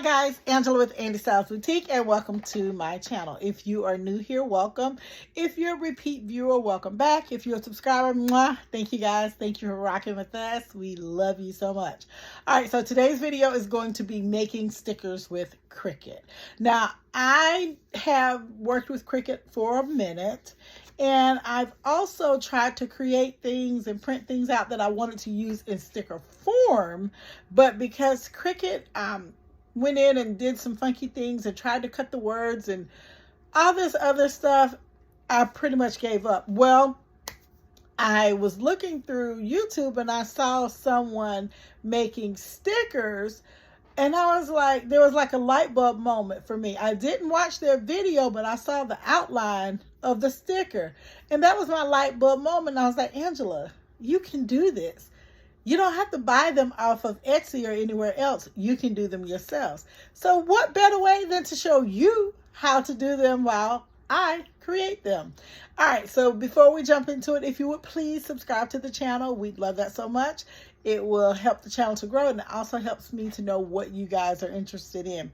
guys, Angela with Andy Styles Boutique, and welcome to my channel. If you are new here, welcome. If you're a repeat viewer, welcome back. If you're a subscriber, mwah, thank you guys. Thank you for rocking with us. We love you so much. All right, so today's video is going to be making stickers with Cricut. Now, I have worked with Cricut for a minute, and I've also tried to create things and print things out that I wanted to use in sticker form, but because Cricut went in and did some funky things and tried to cut the words and all this other stuff, I pretty much gave up. Well, I was looking through YouTube and I saw someone making stickers, and I was like, there was like a light bulb moment for me. I didn't watch their video, but I saw the outline of the sticker, and that was my light bulb moment. I was like, Angela, you can do this. You don't have to buy them off of Etsy or anywhere else. You can do them yourselves. So what better way than to show you how to do them while I create them? All right, so before we jump into it, if you would please subscribe to the channel. We'd love that so much. It will help the channel to grow, and it also helps me to know what you guys are interested in.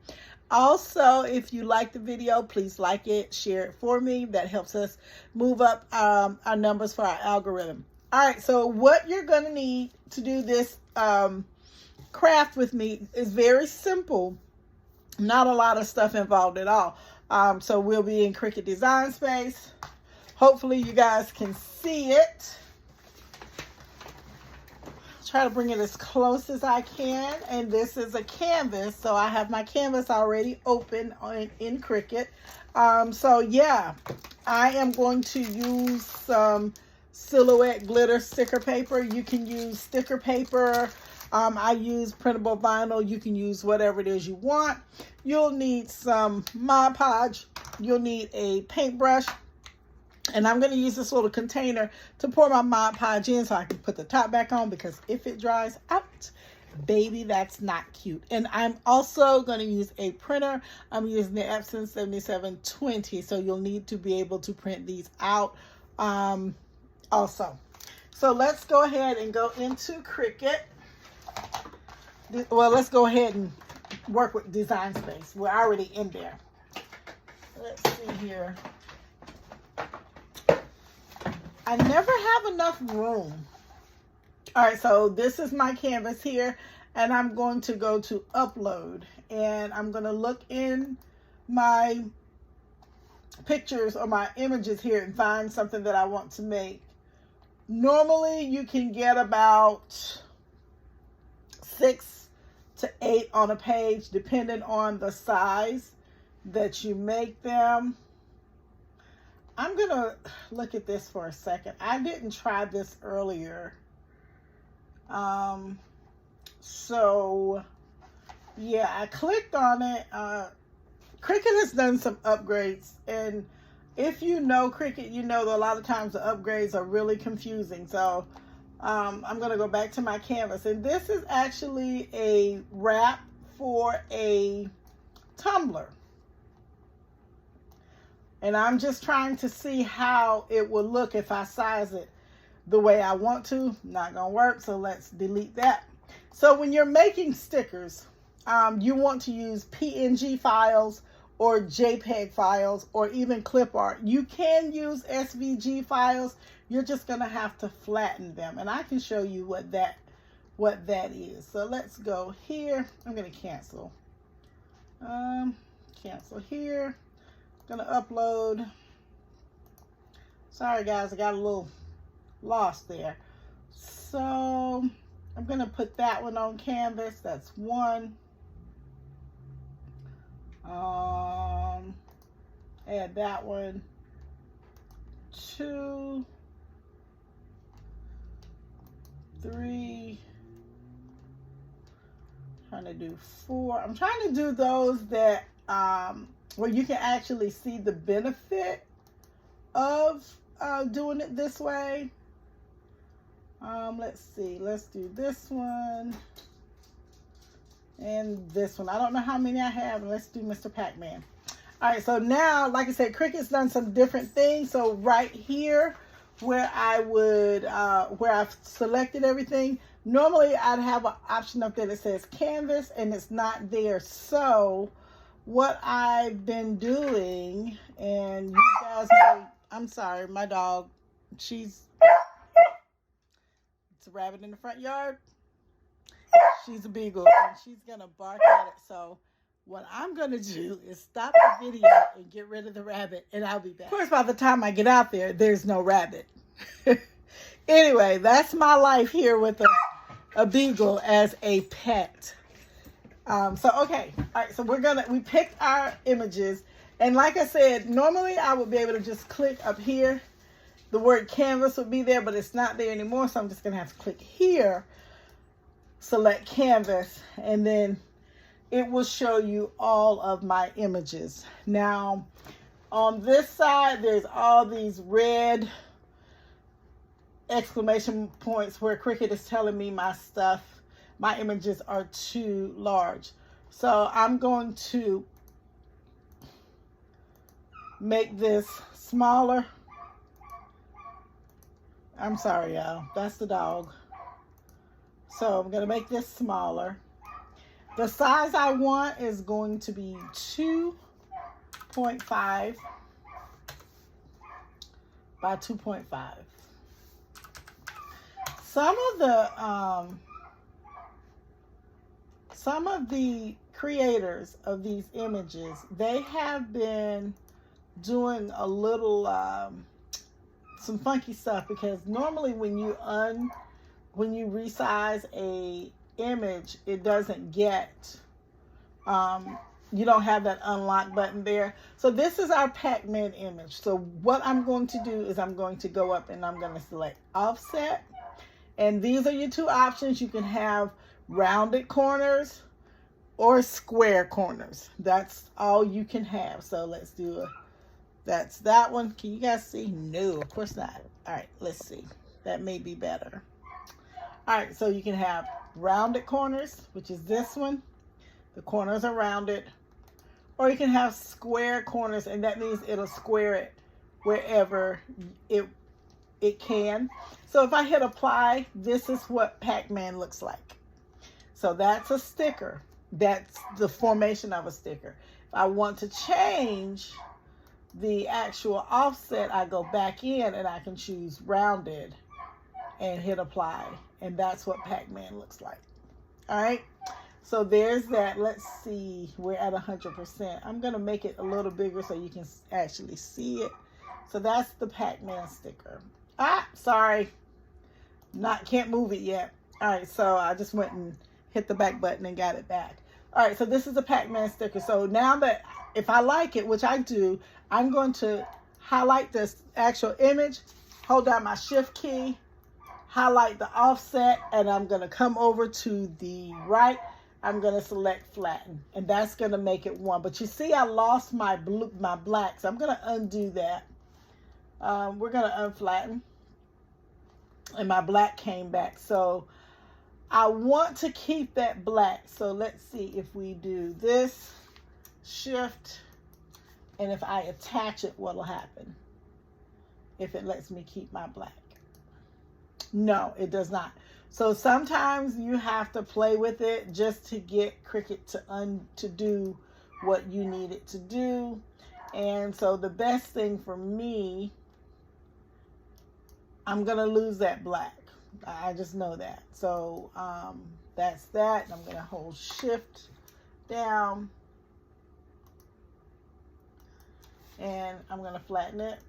Also, if you like the video, please like it, share it for me. That helps us move up our numbers for our algorithm. All right, so what you're going to need to do this craft with me is very simple. Not a lot of stuff involved at all. So we'll be in Cricut Design Space. Hopefully you guys can see it. Try to bring it as close as I can. And this is a canvas, so I have my canvas already open in Cricut. So yeah, I am going to use some silhouette glitter sticker paper. You can use sticker paper. I use printable vinyl. You can use whatever it is you want. You'll need some Mod Podge. You'll need a paintbrush. And I'm going to use this little container to pour my Mod Podge in so I can put the top back on, because if it dries out, baby, that's not cute. And I'm also going to use a printer. I'm using the Epson 7720, so you'll need to be able to print these out also. So let's go ahead and go into Cricut. Well, let's go ahead and work with Design Space. We're already in there. Let's see here. I never have enough room. All right, so this is my canvas here, and I'm going to go to upload, and I'm going to look in my pictures or my images here and find something that I want to make. Normally you can get about 6 to 8 on a page, depending on the size that you make them. I'm gonna look at this for a second. I didn't try this earlier. So yeah, I clicked on it. Cricut has done some upgrades, and if you know Cricut, you know that a lot of times the upgrades are really confusing. So I'm going to go back to my canvas, and this is actually a wrap for a tumbler. And I'm just trying to see how it will look if I size it the way I want to. Not going to work, so let's delete that. So when you're making stickers, you want to use PNG files or JPEG files or even clip art. You can use SVG files. You're just going to have to flatten them, and I can show you what that is. So let's go here. I'm going to cancel. Cancel here. Going to upload. Sorry guys, I got a little lost there. So I'm going to put that one on canvas. That's one. Add that one. 2, 3. Trying to do 4. I'm trying to do those that where you can actually see the benefit of doing it this way. Let's see. Let's do this one and this one. I don't know how many I have. Let's do Mr. Pac-Man. All right, so now, like I said, Cricut's done some different things. So right here, where I would, where I've selected everything, Normally I'd have an option up there that says canvas and it's not there. So what I've been doing, and you guys may, I'm sorry, my dog, it's a rabbit in the front yard. She's a beagle and she's gonna bark at it. So what I'm gonna do is stop the video and get rid of the rabbit, and I'll be back. Of course, by the time I get out there, there's no rabbit. Anyway, that's my life here with a beagle as a pet. Okay, all right. So we picked our images, and like I said, normally I would be able to just click up here. The word canvas would be there, but it's not there anymore. So I'm just gonna have to click here, select canvas, and then it will show you all of my images. Now, on this side, there's all these red exclamation points where Cricut is telling me my images are too large. So I'm going to make this smaller. I'm sorry, y'all. That's the dog. So I'm going to make this smaller. The size I want is going to be 2.5 by 2.5. Some of the creators of these images, they have been doing a little some funky stuff, because normally when you resize a image, it doesn't get you don't have that unlock button there. So this is our Pac-Man image. So what I'm going to do is I'm going to go up and I'm going to select offset. And these are your two options. You can have rounded corners or square corners. That's all you can have. So let's do that's that one. Can you guys see? No, of course not. All right, let's see. That may be better. All right, so you can have rounded corners, which is this one. The corners are rounded. Or you can have square corners, and that means it'll square it wherever it can. So if I hit apply, this is what Pac-Man looks like. So that's a sticker. That's the formation of a sticker. If I want to change the actual offset, I go back in and I can choose rounded and hit apply. And that's what Pac-Man looks like. All right. So there's that. Let's see. We're at 100%. I'm going to make it a little bigger so you can actually see it. So that's the Pac-Man sticker. Sorry. Can't move it yet. All right. So I just went and hit the back button and got it back. All right. So this is the Pac-Man sticker. So now that if I like it, which I do, I'm going to highlight this actual image, hold down my shift key, highlight the offset, and I'm going to come over to the right. I'm going to select flatten, and that's going to make it one. But you see, I lost my black, so I'm going to undo that. We're going to unflatten, and my black came back. So I want to keep that black. So let's see if we do this, shift, and if I attach it, what'll happen? If it lets me keep my black. No, it does not. So sometimes you have to play with it just to get Cricut to do what you need it to do. And so the best thing for me, I'm going to lose that black. I just know that. So that's that. I'm going to hold shift down. And I'm going to flatten it.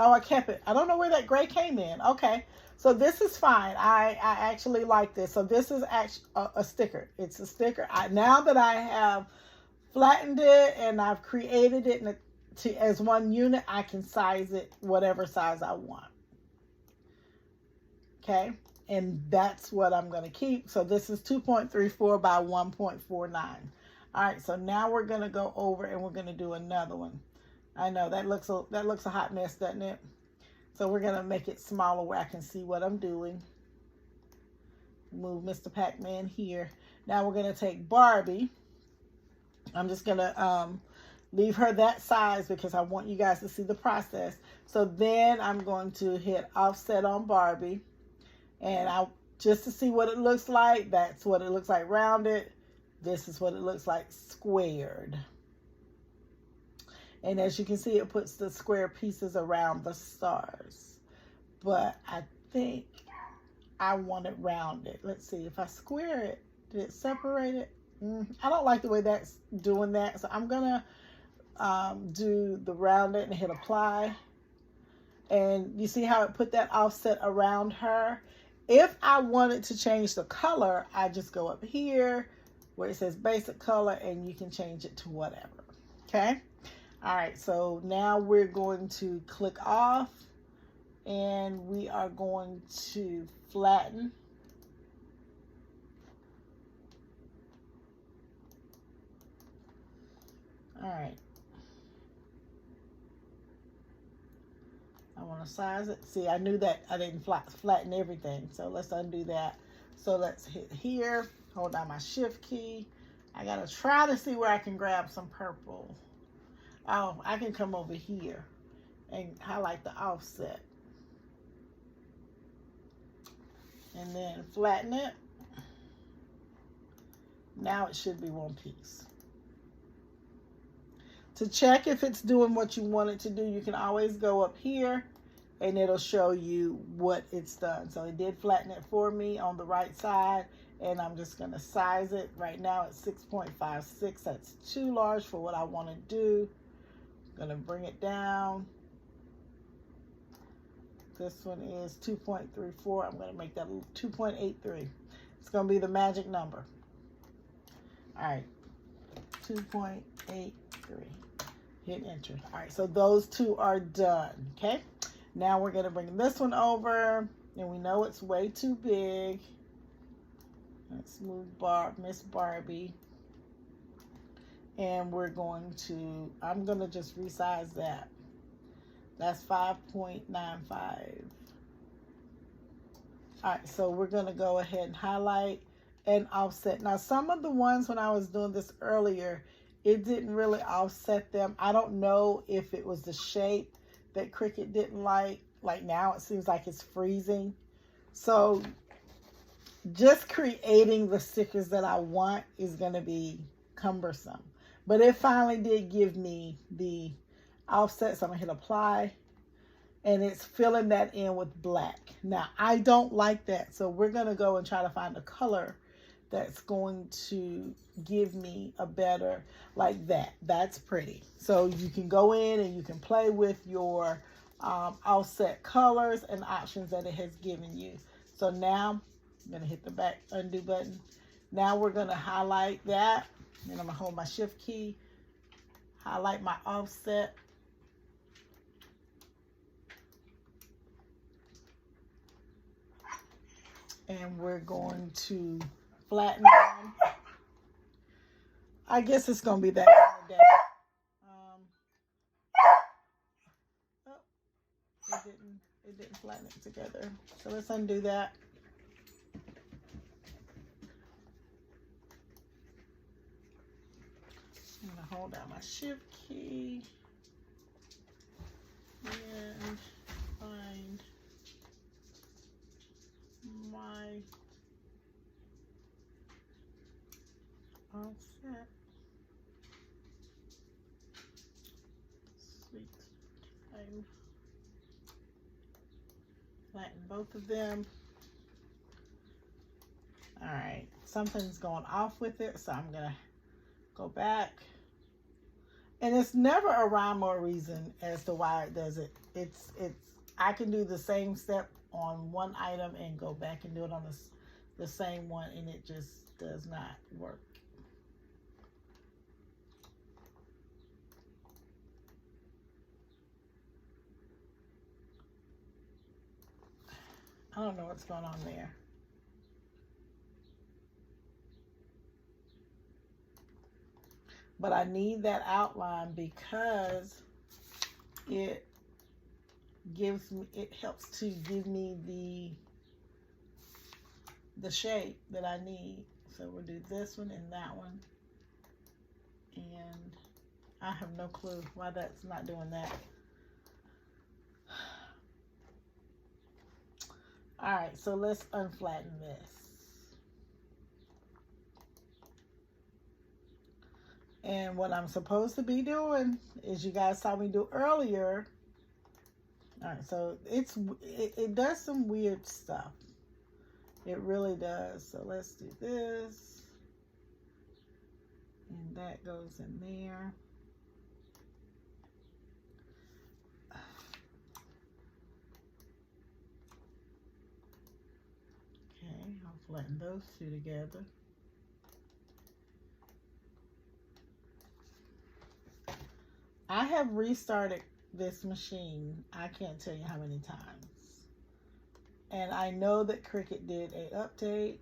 Oh, I kept it. I don't know where that gray came in. Okay. So this is fine. I actually like this. So this is actually a sticker. It's a sticker. Now that I have flattened it and I've created it as one unit, I can size it whatever size I want. Okay. And that's what I'm going to keep. So this is 2.34 by 1.49. All right. So now we're going to go over and we're going to do another one. I know that looks a hot mess, doesn't it? So we're going to make it smaller where I can see what I'm doing. Move Mr. Pac-Man here. Now we're going to take Barbie. I'm just going to leave her that size because I want you guys to see the process. So then I'm going to hit offset on Barbie. And just to see what it looks like. That's what it looks like rounded. This is what it looks like squared. And as you can see, it puts the square pieces around the stars. But I think I want it rounded. Let's see, if I square it, did it separate it? I don't like the way that's doing that. So I'm gonna do the rounded and hit apply. And you see how it put that offset around her? If I wanted to change the color, I just go up here where it says basic color and you can change it to whatever. Okay. All right, so now we're going to click off and we are going to flatten. All right. I want to size it. See, I knew that I didn't flatten everything, so let's undo that. So let's hit here, hold down my shift key. I got to try to see where I can grab some purple. Oh, I can come over here and highlight the offset. And then flatten it. Now it should be one piece. To check if it's doing what you want it to do, you can always go up here and it'll show you what it's done. So it did flatten it for me on the right side, and I'm just going to size it. Right now it's 6.56. That's too large for what I want to do. I'm going to bring it down. This one is 2.34. I'm going to make that 2.83. It's going to be the magic number. All right, 2.83. Hit enter. All right, so those two are done. Okay, now we're going to bring this one over, and we know it's way too big. Let's move Miss Barbie. And we're going to, I'm going to just resize that. That's 5.95. All right, so we're going to go ahead and highlight and offset. Now, some of the ones when I was doing this earlier, it didn't really offset them. I don't know if it was the shape that Cricut didn't like. Like now it seems like it's freezing. So just creating the stickers that I want is going to be cumbersome. But it finally did give me the offset, so I'm going to hit apply. And it's filling that in with black. Now, I don't like that, so we're going to go and try to find a color that's going to give me a better, like that. That's pretty. So you can go in and you can play with your offset colors and options that it has given you. So now I'm going to hit the back undo button. Now we're going to highlight that. And I'm going to hold my shift key, highlight my offset. And we're going to flatten down. I guess it's going to be that kind of day. Oh, it didn't flatten it together. So let's undo that. I'm going to hold down my shift key and find my offset. Sweet time. Flatten both of them. All right, something's going off with it, so I'm gonna go back. And it's never a rhyme or reason as to why it does it. It's I can do the same step on one item and go back and do it on the same one, and it just does not work. I don't know what's going on there. But I need that outline because it helps to give me the shape that I need. So we'll do this one and that one. And I have no clue why that's not doing that. All right, so let's unflatten this. And what I'm supposed to be doing is, you guys saw me do earlier. All right, so it does some weird stuff. It really does. So let's do this. And that goes in there. Okay, I'll flatten those two together. I have restarted this machine, I can't tell you how many times. And I know that Cricut did an update.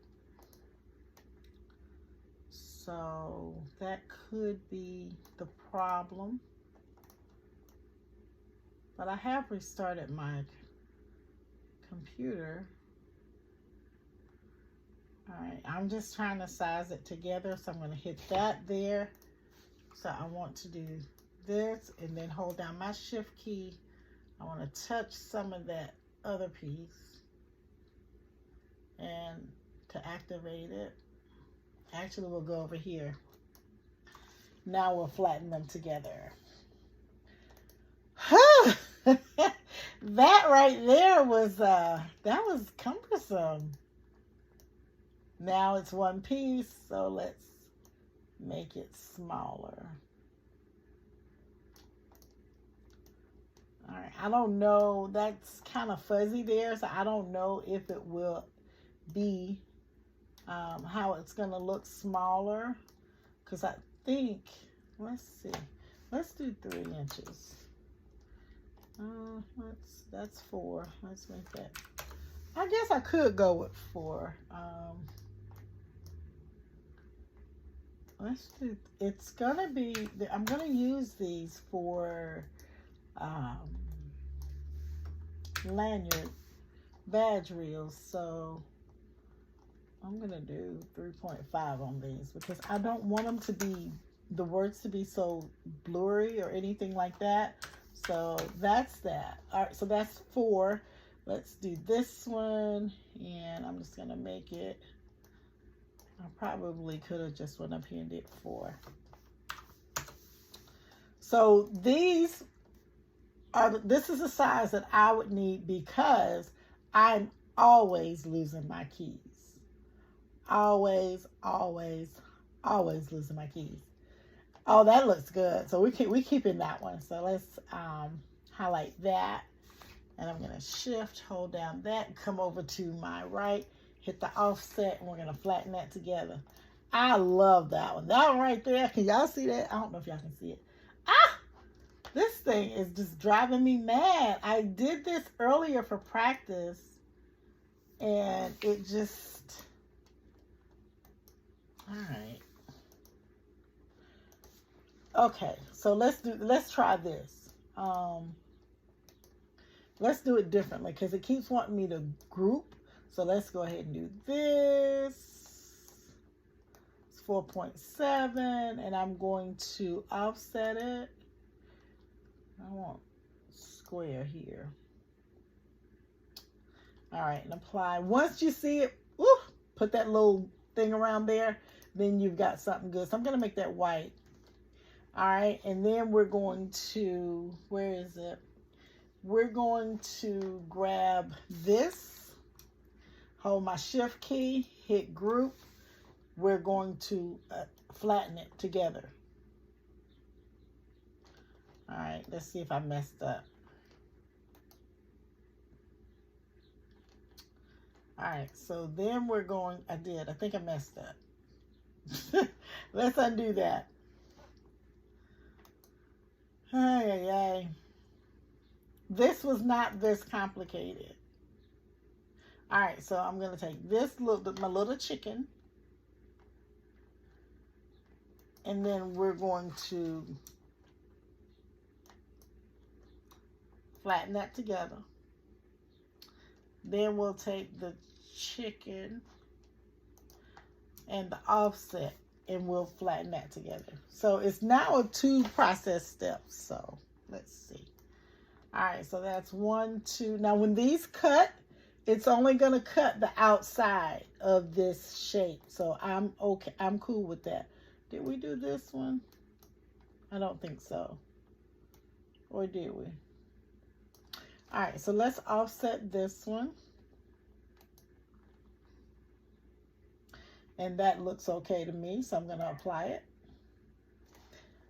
So that could be the problem. But I have restarted my computer. All right, I'm just trying to size it together. So I'm going to hit that there. So I want to do this and then hold down my shift key. I want to touch some of that other piece and to activate it. Actually, we'll go over here. Now we'll flatten them together. That right there was that was cumbersome. Now it's one piece, so let's make it smaller. All right, I don't know, that's kind of fuzzy there, so I don't know if it will be how it's going to look smaller, because I think, let's see, let's do 3 inches. That's 4. Let's make that. I guess I could go with 4. Let's do, it's gonna be, I'm gonna use these for lanyard badge reels, so I'm gonna do 3.5 on these because I don't want them to be, the words to be so blurry or anything like that. So that's that. All right, so that's 4. Let's do this one, and I'm just gonna make it, I probably could have just went up here and did 4. So these are, this is the size that I would need because I'm always losing my keys. Always losing my keys. Oh, that looks good. So we keeping that one. So let's highlight that. And I'm gonna shift, hold down that, come over to my right, hit the offset, and we're gonna flatten that together. I love that one. That one right there. Can y'all see that? I don't know if y'all can see it. Ah! This thing is just driving me mad. I did this earlier for practice, and it just, all right. Okay, so let's try this. Let's do it differently because it keeps wanting me to group. So let's go ahead and do this. It's 4.7, and I'm going to offset it. I want square here. All right, and apply. Once you see it, woo, put that little thing around there, then you've got something good. So I'm going to make that white. All right, and then we're going to, where is it? We're going to grab this, hold my shift key, hit group. We're going to flatten it together. All right, let's see if I messed up. All right, so then we're going, I think I messed up. Let's undo that. Ay. This was not this complicated. All right, so I'm going to take this my little chicken, and then we're going to flatten that together. Then we'll take the chicken and the offset, and we'll flatten that together. So it's now a 2 process steps. So let's see. All right, so that's 1, 2. Now when these cut, it's only going to cut the outside of this shape. So I'm okay. I'm cool with that. Did we do this one? I don't think so. Or did we? All right, so let's offset this one. And that looks okay to me, so I'm going to apply it.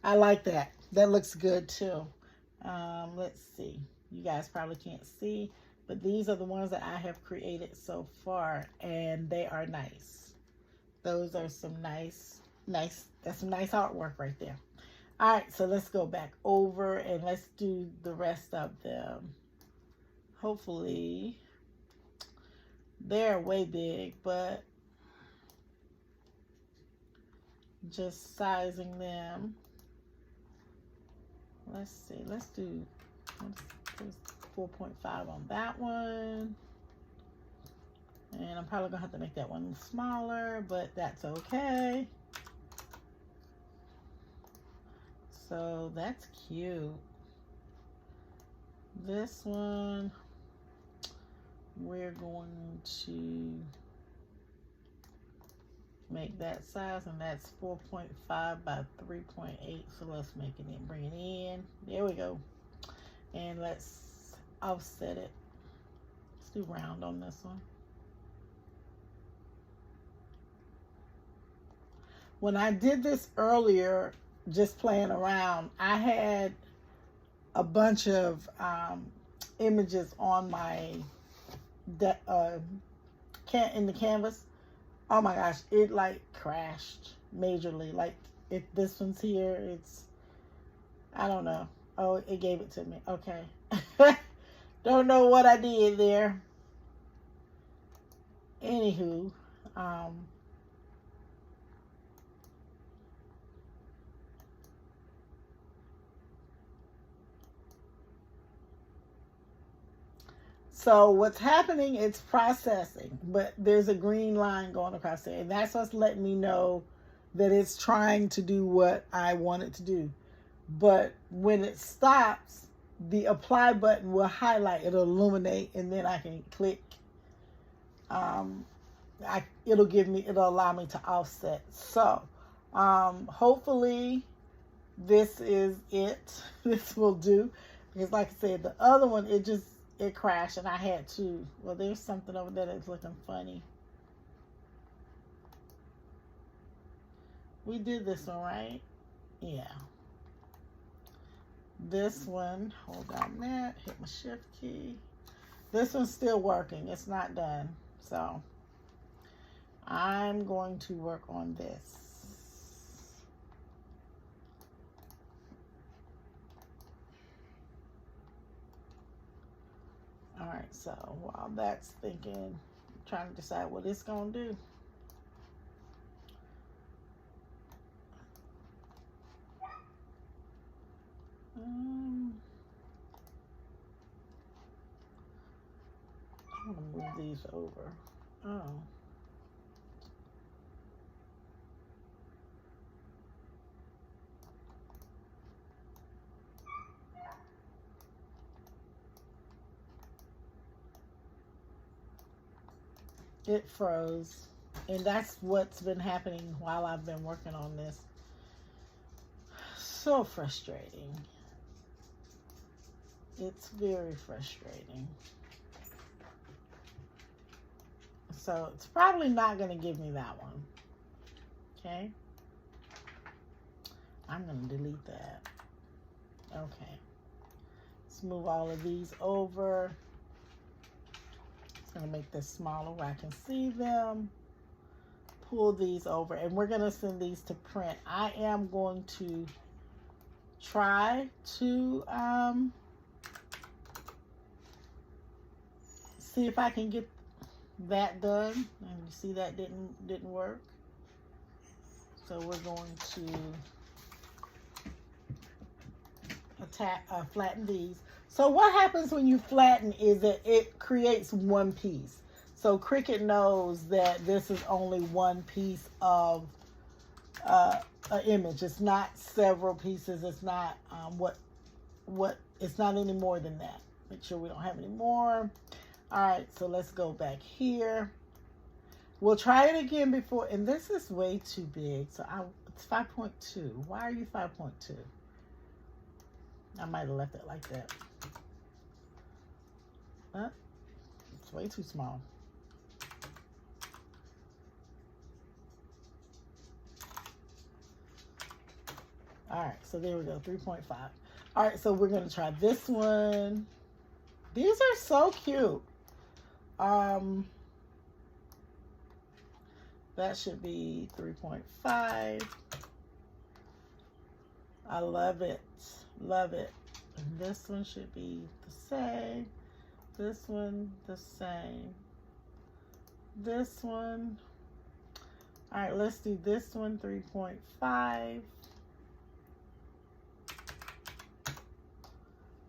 I like that. That looks good too. Let's see. You guys probably can't see, but these are the ones that I have created so far, and they are nice. Those are some nice, that's some nice artwork right there. All right, so let's go back over and let's do the rest of them. Hopefully, they're way big, but just sizing them. Let's see, let's do 4.5 on that one. And I'm probably gonna have to make that one smaller, but that's okay. So that's cute. This one, we're going to make that size, and that's 4.5 by 3.8. So let's make it in, bring it in. There we go. And let's offset it. Let's do round on this one. When I did this earlier, just playing around, I had a bunch of images on my in the canvas. Oh my gosh, it like crashed majorly. Like if this one's here, it's, I don't know. Oh, it gave it to me. Okay. Don't know what I did there. Anywho, so what's happening, it's processing, but there's a green line going across there, and that's what's letting me know that it's trying to do what I want it to do. But when it stops, the apply button will highlight, it'll illuminate, and then I can click. It'll allow me to offset. So hopefully this is it. This will do, because like I said, the other one, it crashed, and I had to, well, there's something over there that's looking funny. We did this one, right? Yeah. This one, hold on a minute, hit my shift key. This one's still working. It's not done. So I'm going to work on this. All right, so while that's thinking, trying to decide what it's going to do. I'm going to move these over. Oh. It froze. And that's what's been happening while I've been working on this. So frustrating. It's very frustrating. So it's probably not going to give me that one. Okay. I'm going to delete that. Okay. Let's move all of these over. It's going to make this smaller where I can see them. Pull these over, and we're going to send these to print. I am going to try to see if I can get that done. And you see that didn't work. So we're going to flatten these. So what happens when you flatten is that it creates one piece. So Cricut knows that this is only one piece of an image. It's not several pieces. It's not it's not any more than that. Make sure we don't have any more. All right, so let's go back here. We'll try it again before, and this is way too big. So it's 5.2. Why are you 5.2? I might have left it like that. Huh? It's way too small. All right, so there we go, 3.5. All right, so we're gonna try this one. These are so cute. That should be 3.5. I love it, love it. And this one should be the same. This one, the same. This one. All right, let's do this one, 3.5.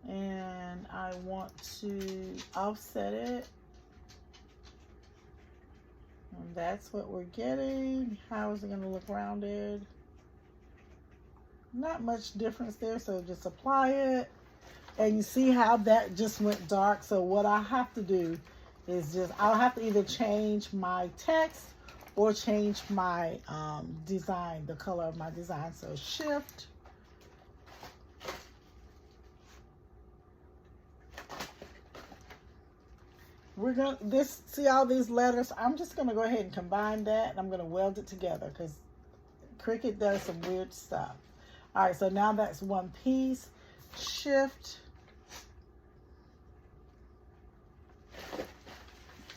And I want to offset it. And that's what we're getting. How is it going to look rounded? Not much difference there, so just apply it. And you see how that just went dark. So what I have to do is I'll have to either change my text or change my design, the color of my design. So shift. We're going to, see all these letters? I'm just going to go ahead and combine that. And I'm going to weld it together because Cricut does some weird stuff. All right, so now that's one piece. Shift.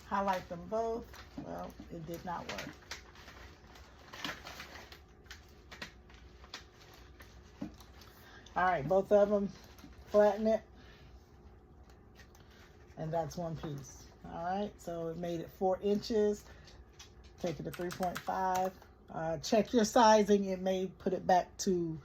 Highlight them both. Well, it did not work. All right, both of them, flatten it. And that's one piece. All right, so it made it 4 inches. Take it to 3.5. Check your sizing. It may put it back to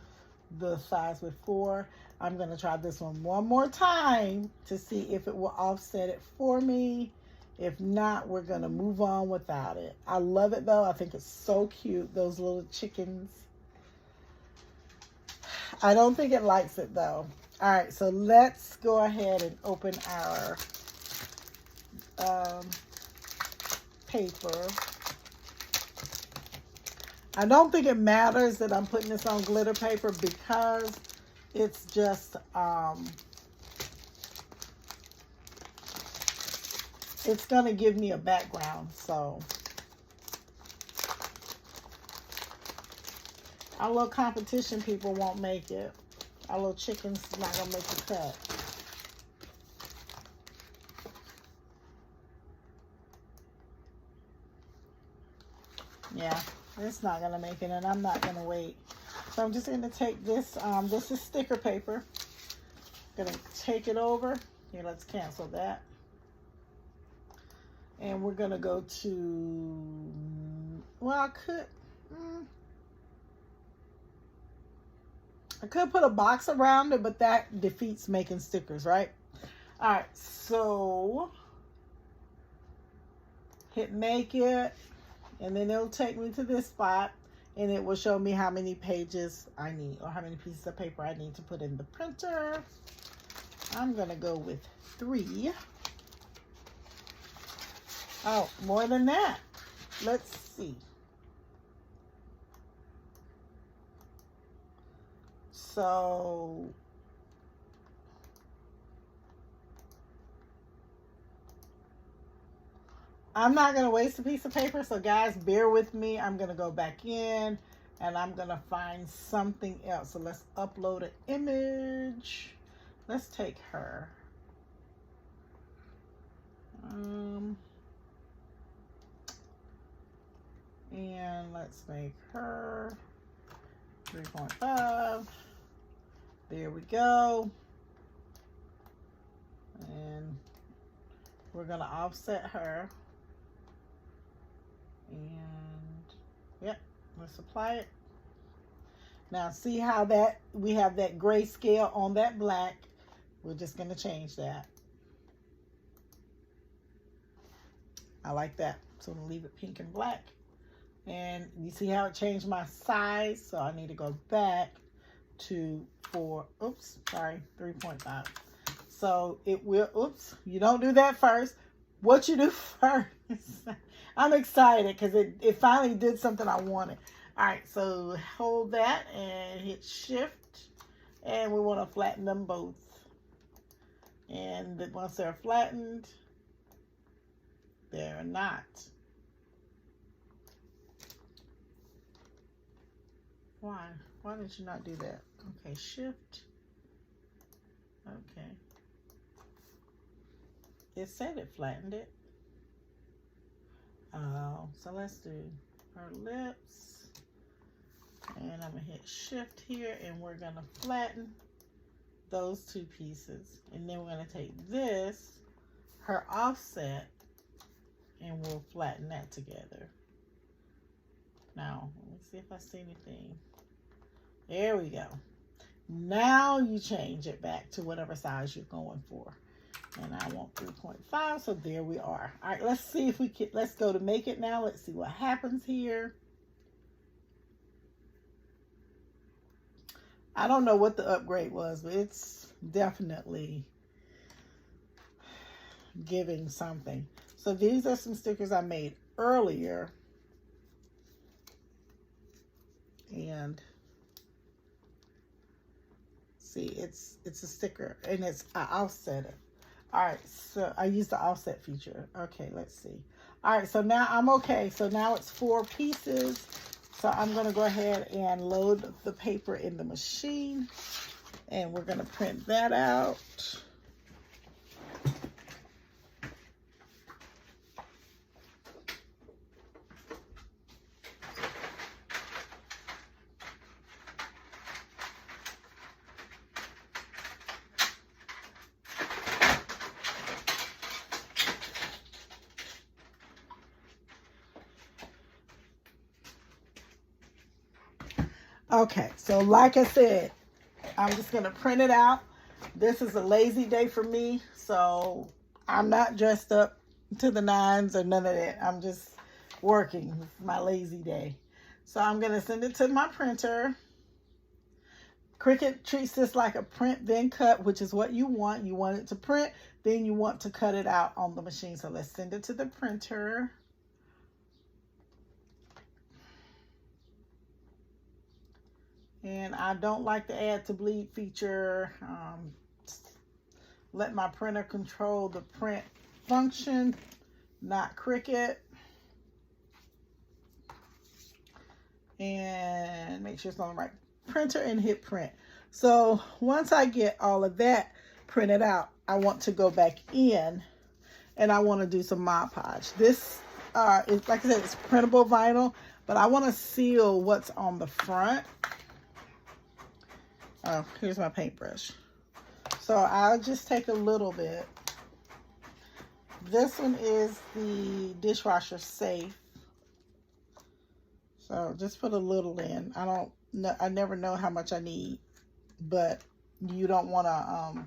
the size before. I'm going to try this one more time to see if it will offset it for me. If not, we're going to move on without it. I love it though. I think it's so cute, those little chickens. I don't think it likes it though. All right, so let's go ahead and open our paper. I don't think it matters that I'm putting this on glitter paper because it's just it's gonna give me a background. So our little competition people won't make it. Our little chicken's not gonna make the cut. Yeah, it's not gonna make it, and I'm not gonna wait. So I'm just gonna take this. This is sticker paper. Gonna take it over. Here, let's cancel that. And we're gonna go to. Well, I could put a box around it, but that defeats making stickers, right? All right, so hit make it, and then it'll take me to this spot, and it will show me how many pages I need, or how many pieces of paper I need to put in the printer. I'm gonna go with 3. Oh, more than that. Let's see. So I'm not going to waste a piece of paper. So guys, bear with me. I'm going to go back in and I'm going to find something else. So let's upload an image. Let's take her. And let's make her 3.5. There we go. And we're going to offset her. And yep, let's apply it. Now see how that we have that gray scale on that black. We're just going to change that. I like that. So I'm going to leave it pink and black. And you see how it changed my size? So I need to go back to 3.5. So it will, oops, you don't do that first. what you do first. I'm excited because it finally did something I wanted. All right, so hold that and hit shift, and we want to flatten them both. And once they're flattened, they're not. Why? Why did you not do that? Okay, shift. Okay. It said it flattened it. Oh, so let's do her lips. And I'm going to hit shift here, and we're going to flatten those two pieces. And then we're going to take this, her offset, and we'll flatten that together. Now, let me see if I see anything. There we go. Now you change it back to whatever size you're going for. And I want 3.5, so there we are. All right, let's see if we can, let's go to make it now. Let's see what happens here. I don't know what the upgrade was, but it's definitely giving something. So these are some stickers I made earlier. And see, it's a sticker, and I offset it. All right, so I use the offset feature. Okay, let's see. All right, so now I'm okay. So now it's 4 pieces. So I'm going to go ahead and load the paper in the machine, and we're going to print that out. Okay, so like I said, I'm just going to print it out. This is a lazy day for me, so I'm not dressed up to the nines or none of that. I'm just working. It's my lazy day. So I'm going to send it to my printer. Cricut treats this like a print then cut, which is what you want. You want it to print, then you want to cut it out on the machine. So let's send it to the printer. And I don't like the add to bleed feature. Let my printer control the print function, not Cricut. And make sure it's on the right printer and hit print. So once I get all of that printed out, I want to go back in and I want to do some Mod Podge. This is, like I said, it's printable vinyl, but I want to seal what's on the front. Oh, here's my paintbrush. So I'll just take a little bit. This one is the dishwasher safe. So just put a little in. I don't know, I never know how much I need, but you don't want to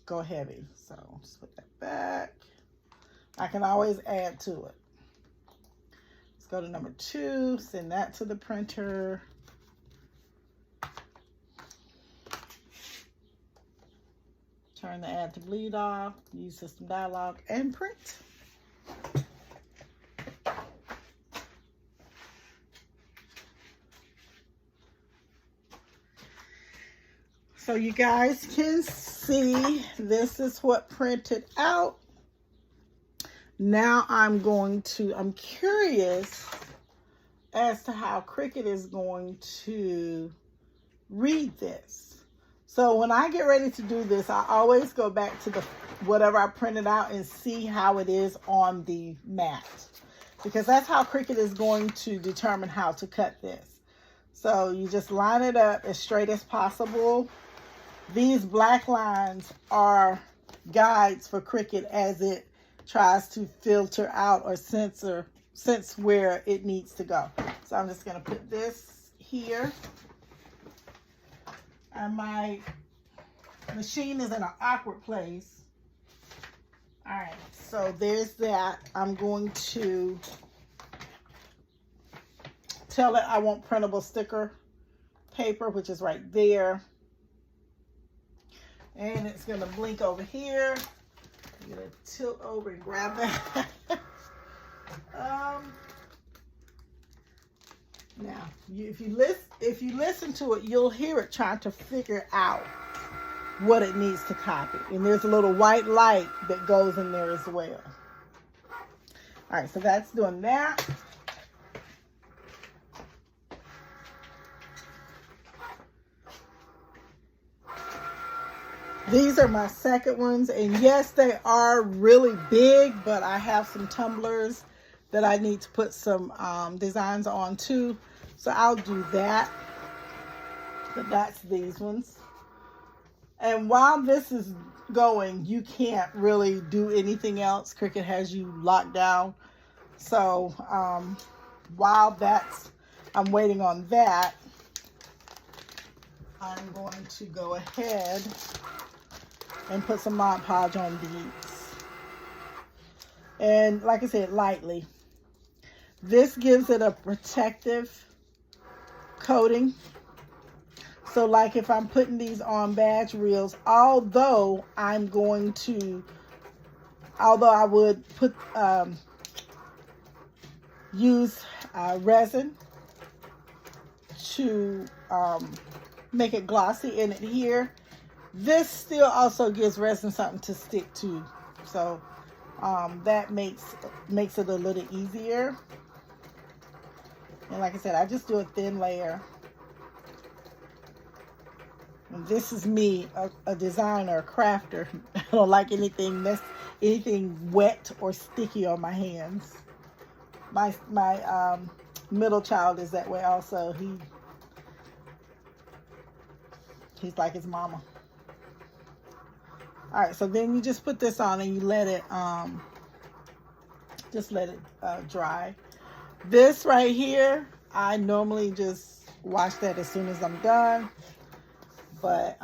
go heavy. So just put that back. I can always add to it. Let's go to number 2, send that to the printer. Turn the add to bleed off, use system dialog, and print. So you guys can see this is what printed out. Now I'm curious as to how Cricut is going to read this. So when I get ready to do this, I always go back to the whatever I printed out and see how it is on the mat, because that's how Cricut is going to determine how to cut this. So you just line it up as straight as possible. These black lines are guides for Cricut as it tries to filter out or sense where it needs to go. So I'm just going to put this here. And my machine is in an awkward place. All right, so there's that. I'm going to tell it I want printable sticker paper, which is right there. And it's going to blink over here. I'm gonna tilt over and grab that. Now, if you listen to it, you'll hear it trying to figure out what it needs to copy. And there's a little white light that goes in there as well. All right, so that's doing that. These are my second ones, and yes, they are really big, but I have some tumblers that I need to put some designs on too. So I'll do that. But that's these ones. And while this is going, you can't really do anything else. Cricut has you locked down. So while I'm waiting on that, I'm going to go ahead and put some Mod Podge on these. And like I said, lightly. This gives it a protective coating. So like if I'm putting these on badge reels, although I would put use resin to make it glossy and adhere, this still also gives resin something to stick to. So that makes it a little easier. And like I said, I just do a thin layer. And this is me, a designer, a crafter. I don't like anything wet or sticky on my hands. My middle child is that way also. He's like his mama. All right, so then you just put this on and you let it dry. This right here, I normally just wash that as soon as I'm done. But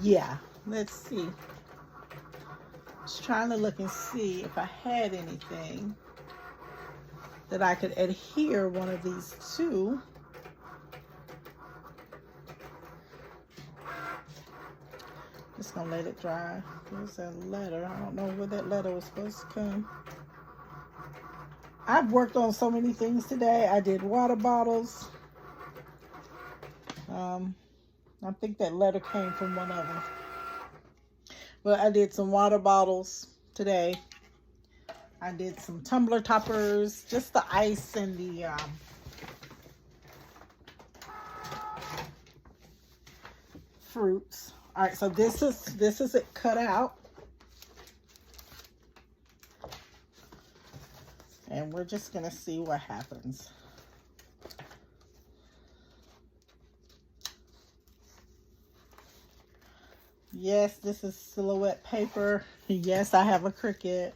yeah, let's see. Just trying to look and see if I had anything that I could adhere one of these to. Just gonna let it dry. There's a letter. I don't know where that letter was supposed to come. I've worked on so many things today. I did water bottles. I think that letter came from one of them. But I did some water bottles today. I did some tumbler toppers, just the ice and the fruits. All right, so this is it cut out. And we're just gonna see what happens. Yes, this is silhouette paper. Yes, I have a Cricut.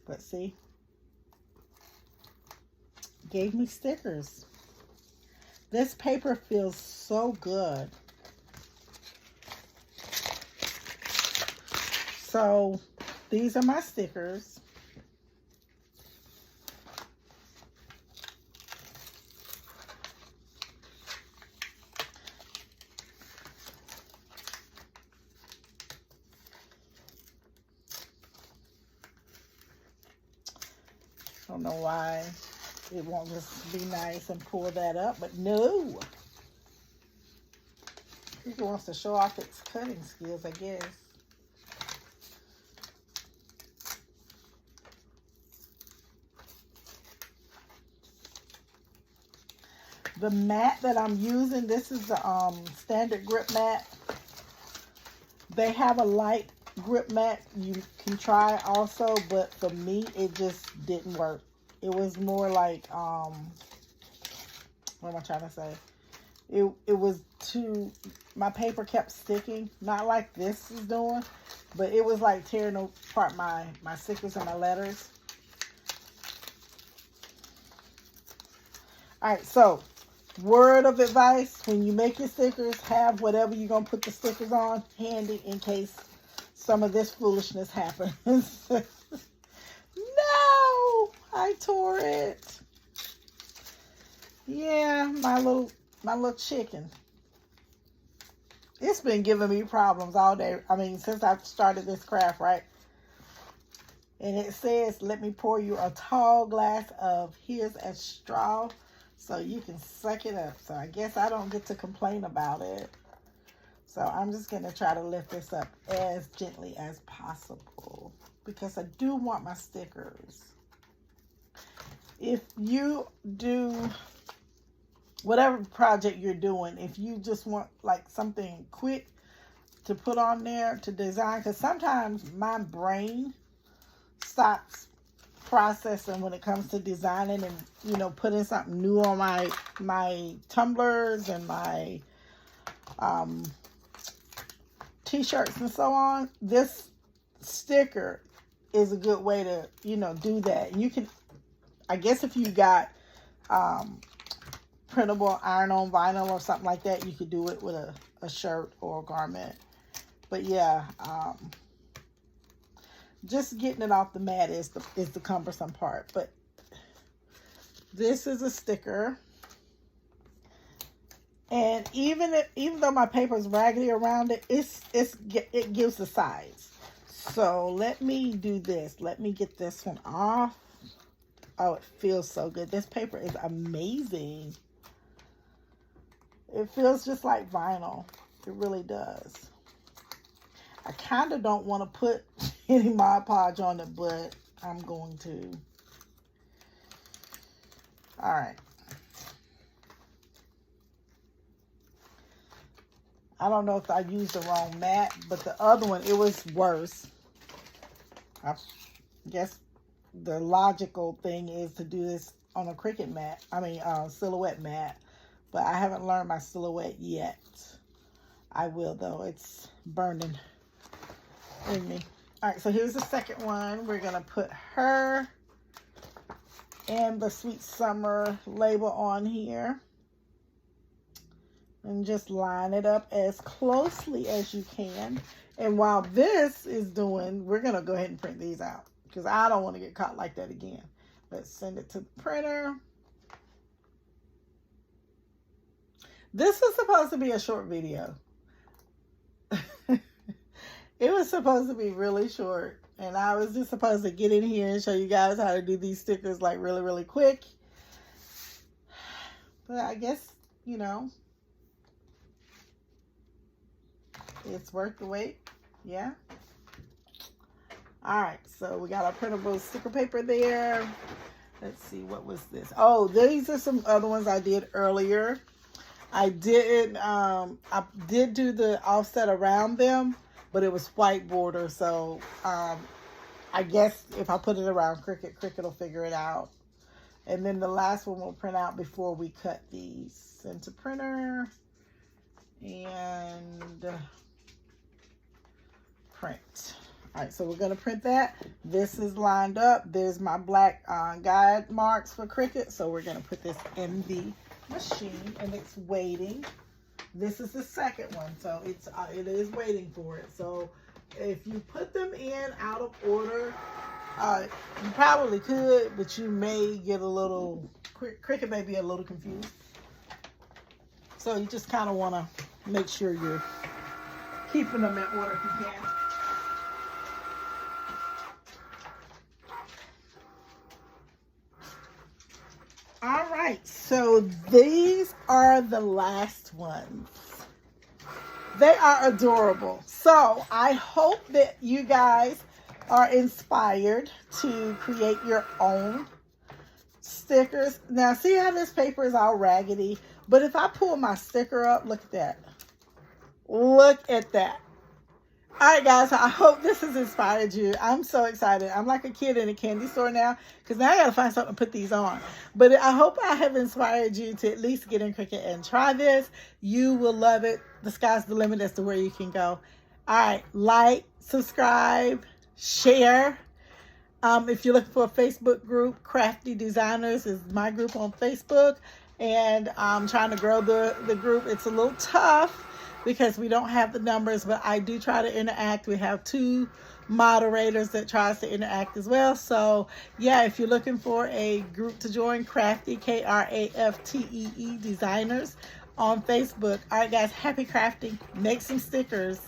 Let's see. Gave me stickers. This paper feels so good. So these are my stickers. I don't know why it won't just be nice and pull that up, but no. It wants to show off its cutting skills, I guess. The mat that I'm using, this is the standard grip mat. They have a light grip mat you can try also, but for me it just didn't work. It was more like what am I trying to say, it was too, my paper kept sticking, not like this is doing, but it was like tearing apart my stickers and my letters. All right, so word of advice, when you make your stickers, have whatever you're gonna put the stickers on handy in case some of this foolishness happens. No, I tore it. Yeah, my little chicken. It's been giving me problems all day. I mean, since I started this craft, right? And it says, let me pour you a tall glass of here's a straw so you can suck it up. So I guess I don't get to complain about it. So I'm just going to try to lift this up as gently as possible because I do want my stickers. If you do whatever project you're doing, if you just want like something quick to put on there to design, because sometimes my brain stops processing when it comes to designing and, you know, putting something new on my tumblers and my t-shirts and so on. This sticker is a good way to, you know, do that. You can, I guess if you got printable iron-on vinyl or something like that, you could do it with a shirt or a garment. But yeah, just getting it off the mat is the cumbersome part. But this is a sticker, and even though my paper is raggedy around it, it gives the size. So let me do this. Let me get this one off. Oh, it feels so good. This paper is amazing. It feels just like vinyl. It really does. I kind of don't want to put any Mod Podge on it, but I'm going to. All right. I don't know if I used the wrong mat, but the other one, it was worse. I guess the logical thing is to do this on a Cricut mat. I mean, silhouette mat. But I haven't learned my silhouette yet. I will, though. It's burning in me. All right, so here's the second one. We're going to put her and the Sweet Summer label on here. And just line it up as closely as you can. And while this is doing, we're going to go ahead and print these out, because I don't want to get caught like that again. Let's send it to the printer. This was supposed to be a short video. It was supposed to be really short. And I was just supposed to get in here and show you guys how to do these stickers like really, really quick. But I guess, you know, it's worth the wait. Yeah. All right. So we got our printable sticker paper there. Let's see. What was this? Oh, these are some other ones I did earlier. I did do the offset around them, but it was white border. So I guess if I put it around Cricut will figure it out. And then the last one we'll print out before we cut these. Send to printer and print. All right, so we're going to print that. This is lined up. There's my black guide marks for Cricut. So we're going to put this in the machine and it's waiting. This is the second one, so it is waiting for it. So if you put them in out of order, you probably could, but you may get a little, Cricut may be a little confused. So you just kind of want to make sure you're keeping them in order if you can. All right, so these are the last ones. They are adorable. So I hope that you guys are inspired to create your own stickers. Now, see how this paper is all raggedy? But if I pull my sticker up, look at that. Look at that. All right, guys, I hope this has inspired you. I'm so excited. I'm like a kid in a candy store now, because now I got to find something to put these on. But I hope I have inspired you to at least get in Cricut and try this. You will love it. The sky's the limit as to where you can go. All right, like, subscribe, share. If you're looking for a Facebook group, Crafty Designers is my group on Facebook. And I'm trying to grow the group. It's a little tough, because we don't have the numbers, but I do try to interact. We have 2 moderators that tries to interact as well. So yeah, if you're looking for a group to join, Crafty, Kraftee designers on Facebook. All right guys, happy crafting. Make some stickers.